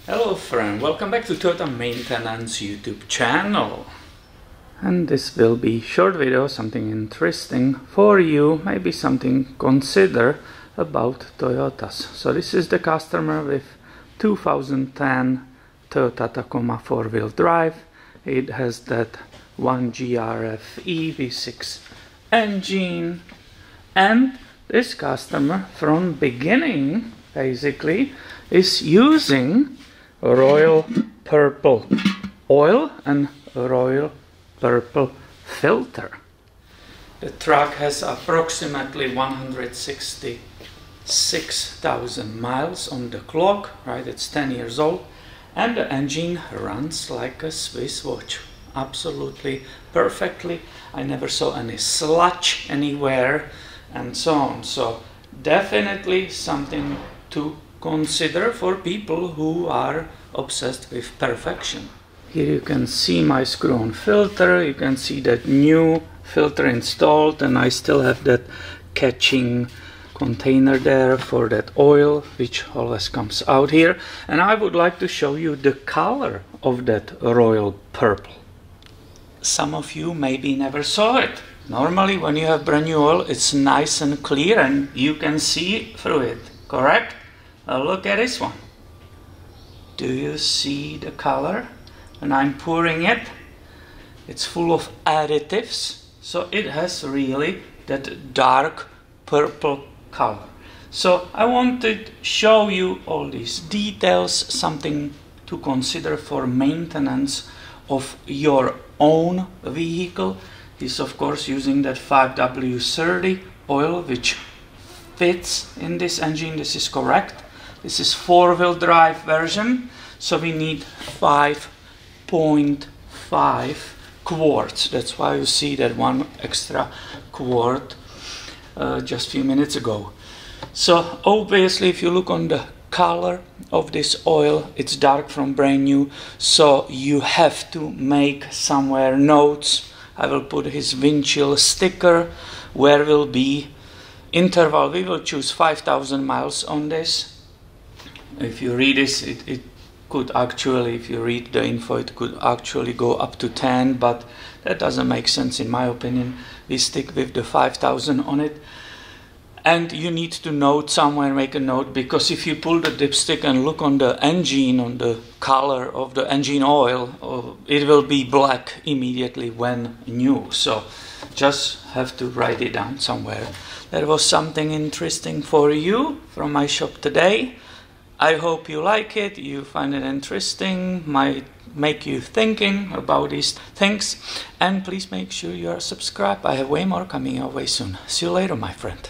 Hello friend, welcome back to Toyota Maintenance YouTube channel. And this will be short video, something interesting for you, maybe something consider about Toyotas. So this is the customer with 2010 Toyota Tacoma 4-wheel drive. It has that 1GRFE V6 engine, and this customer from beginning basically is using royal purple oil and royal purple filter. The truck has approximately 166,000 miles on the clock, right? It's 10 years old, and the engine runs like a Swiss watch, absolutely perfectly. I never saw any sludge anywhere and so on. So definitely something to consider for people who are obsessed with perfection. Here you can see my screw-on filter. You can see that new filter installed, and I still have that catching container there for that oil, which always comes out here. And I would like to show you the color of that royal purple. Some of you maybe never saw it. Normally when you have brand new oil, it's nice and clear and you can see through it, correct? Look at this one. Do you see the color? When I'm pouring it, it's full of additives, so it has really that dark purple color. So I wanted to show you all these details, something to consider for maintenance of your own vehicle. He's of course using that 5W30 oil, which fits in this engine. This is correct. This is 4-wheel drive version, so we need 5.5 quarts. That's why you see that one extra quart just a few minutes ago. So obviously if you look on the color of this oil, it's dark from brand new, so you have to make somewhere notes. I will put his windshield sticker where will be interval. We will choose 5,000 miles on this. If you read this, it could actually, if you read the info, it could actually go up to 10, but that doesn't make sense in my opinion. We stick with the 5,000 on it. And you need to note somewhere, make a note, because if you pull the dipstick and look on the engine, on the color of the engine oil, it will be black immediately when new. So just have to write it down somewhere. That was something interesting for you from my shop today. I hope you like it, you find it interesting, might make you thinking about these things. And please make sure you are subscribed. I have way more coming your way soon. See you later, my friend.